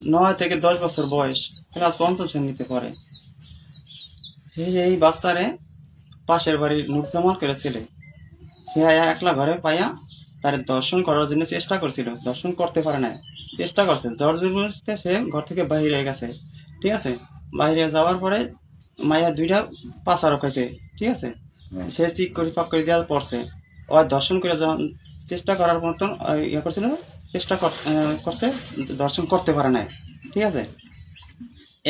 9 থেকে 10 বছর বয়স, ক্লাস 5ম শ্রেণীতে পড়ে। এই বাচ্চারে পাশের বাড়ির নুরজামাল করে ছেলে, সে একলা ঘরে পাইয়া তার দর্শন করার জন্য চেষ্টা করছিল, দর্শন করতে পারে না, চেষ্টা করছে জোর জবরদস্তিতে সে ঘর থেকে বাহির হয়ে গেছে। ঠিক আছে, বাইরে যাওয়ার পরে মাইয়া 2টা পাচা রখাইছে। ঠিক আছে, সে চিক করে পাক করে দেওয়া পড়ছে। ও দর্শন করে যখন চেষ্টা করার মতন ইয়ে করছিল, চেষ্টা করছে, দর্শন করতে পারে না। ঠিক আছে,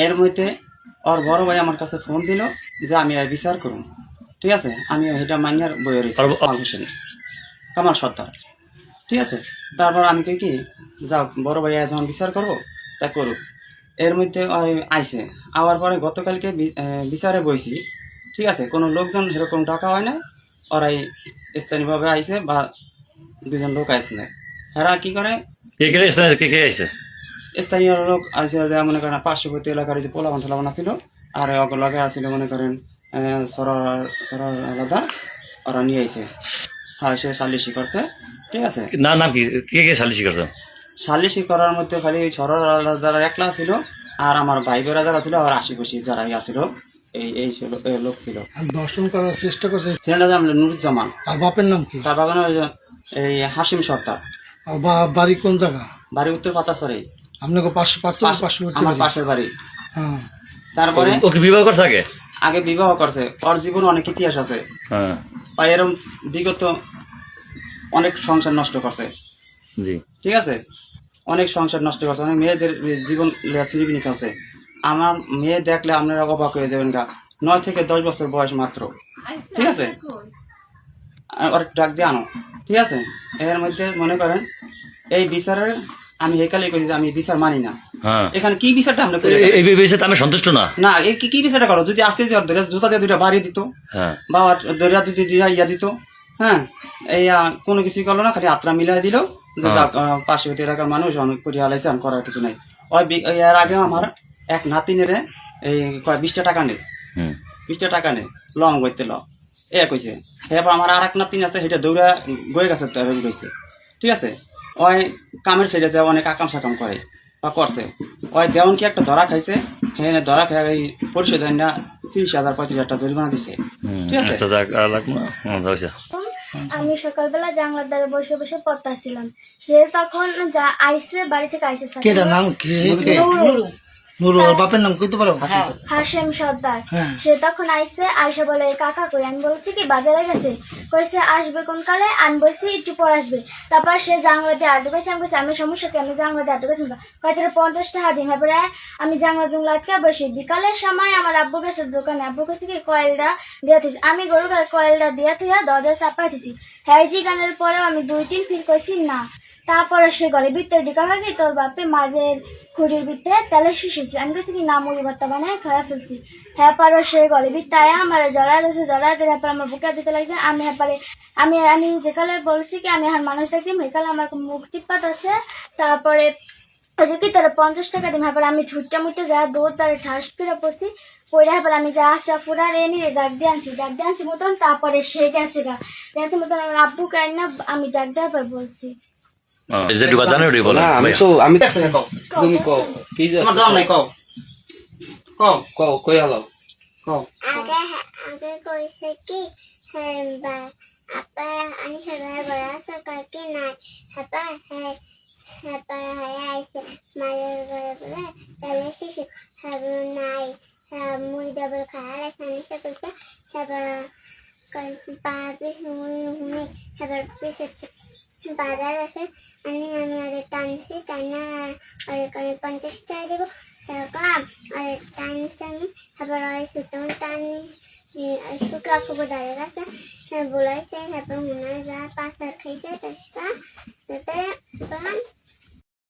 এর মধ্যে ওর বড় ভাই আমার কাছে ফোন দিল যে আমি বিচার করুন। ঠিক আছে, আমি এটা মাইনার বইয়ের কামাল হোসেন, কামাল সর্দার। ঠিক আছে, তারপর আমি কই কি যাও বড় ভাই যখন বিচার করবো তা করুক। এর মধ্যে আইসে আবার পরে গতকালকে বিচারে বইছি। ঠিক আছে, কোনো লোকজন এরকম ডাকা হয় না, ওরাই স্থানীয়ভাবে আইসে বা 2জন লোক আইসে না। এরা কি করে স্থানীয় লোক আছে, যে মনে করেন পার্শ্ববর্তী এলাকার যে পোলাবান টোলাবান ছিল, আর লগে আসছিল মনে করেন সর আলাদা, ওরা নিয়ে আইসে। হ্যাঁ, সে সালিশি করছে। ঠিক আছে, নাম কি কে সালিশি করছে? সালিশি করার মধ্যে খালি সরর আলাদা একলা ছিল, আর আমার ভাই বেড়া যারা ছিল, আর আশিপাশি যারা আসছিল এই ছিল লোক ছিল। দর্শন করার চেষ্টা করছে। ছেলেটা নাম নুরুজ্জামান। তার বাপের নাম কি? তার বাগানে এই হাসিম সর্দার। বাড়ি কোন জায়গা? বাড়ি উত্তর পাতাছড়ে। আপনাকে আমার পাশের বাড়ি। হ্যাঁ, তারপরে ওকে বিবাহ করছে আগে বিবাহ করছে। ওর জীবনে অনেক ইতিহাস আছে। হ্যাঁ, এরকম বিগত অনেক সংসার নষ্ট করছে। জি, ঠিক আছে, অনেক সংসার নষ্ট করছে, অনেক মেয়েদের জীবন ছিনিবিনি খেলছে। আমার মেয়ে দেখলে আপনারা অবাক হয়ে যাবেন গা। 9 থেকে 10 বছর বয়স মাত্র। ঠিক আছে, ওর ডাক দিয়ে আনো। ঠিক আছে, এর মধ্যে মনে করেন এই বিচারের আমি হেকালেই কইছি যে আমি বিচার মানি না। এখানে কি বিচারটা আমরা করি? এই বিষয়ে আমি সন্তুষ্ট না। না, এই কি বিচারটা করো? যদি আজকে জুতা দিয়ে 2টা বাড়ি দিত, বা ধরে 2টা ইয়া দিত, হ্যাঁ, এই কোনো কিছুই করলো না, খালি আত্রা মিলাই দিল যে পার্শ্ববর্তী এলাকার মানুষ অনেক করে হালাইছে, আমি করার কিছু নাই। ওই এর আগে আমার এক নাতিনের এই 20টা টাকা নেই, 20টা টাকা নেই লং বইতে কইছে। এরপর আমার আর এক নাতিন আছে, সেটা দৌড়া গয়ে গেছে, গেছে। ঠিক আছে, ওই কামের ছেড়ে যে অনেক আকাম সাকাম করে বা করছে। ওই দেওয়ান কি একটা ধরা খাইছে, হ্যাঁ, ধরা খাই এই পরিশোধ না 30,000 35,000 জরিমানা দিছে। ঠিক আছে, আমি সকালবেলা জানলার ধারে বসে বসে পড়তাছিলাম। সে তখন আইসে, বাড়ি থেকে আইসে। নাম কি? বাপের নাম কইতে পারো? হাসিম সর্দার। সে তখন আইসে, আইসা বলে কাকা কই? আমি বলছি কি বাজারে গেছে। কইছে আসবে কোন কালে? আমি বলছি একটু পর আসবে। তারপর সে জানলা দিয়ে আটকে গেছে। আমি বলছি আমি সমস্যা কি, আমি জানলা দিয়ে আটকে গেছি, কয়টা 50 টাকা দিন। তারপরে আমি জানলা জুংলা আটকে বসি। বিকালের সময় আমার আব্বু গেছে দোকানে। আব্বু কাছে কি কয়েলটা দিয়ে থিস, আমি গরু কয়েলটা দিয়ে থিয়া দরজা চাপাই দিছি। হ্যাঁ, জি গানের পরেও আমি 2-3 ফির কইছি না। তারপরে সে গলে ভিতরে ঢুকা হয় কি তোর বাপে মাঝের খুঁড়ির ভিতরে তেলে শিশুছি। আমি বলছি কি না, মুড়ি ভর্তা বানায় খারাপ ফেলছি। হ্যাঁ, পারো সে গলে ভিতরে আমার জড়া দিয়েছে, জড়া দিয়ে হ্যাঁ আমার বুকে দিতে লাগছে। আমি হ্যাঁ আমি যেকালে বলছি কি আমি আর মানুষ দেখি সেকালে আমার মুখ টিপাত আছে। তারপরে ওই কি তোর 50 টাকা দিম। হ্যাঁ, আমি ছুটটা মুটে যা দৌড় তারে ঠাস করে পড়ছি, পড়ে হ্যাঁ আমি যা আসা পুরা রেনি ডাক দিয়ে আনছি মতন। তারপরে সে গেছে মতন আমার আব্বু কেন না আমি ডাক দেওয়ার পর বলছি। আগে কইছে কি আমি সবাই ঘরে আসো কাকি নাই। আইসে মায়ের ঘরে বলে তাহলে শিশু নাই, মুড়ি ডাবল খাওয়া লাগছে। কইছে পা পিস হুনি বাজার আছে। আমি টানছি, টানা 50 টাকা দেবো সেরকম। আর টানছি আমি, তারপর টানি শুকা ফুকো দাঁড়িয়ে গেছে, বলাইছে। তারপর মনে হয় যা 5 খাইছে 10 টাকা।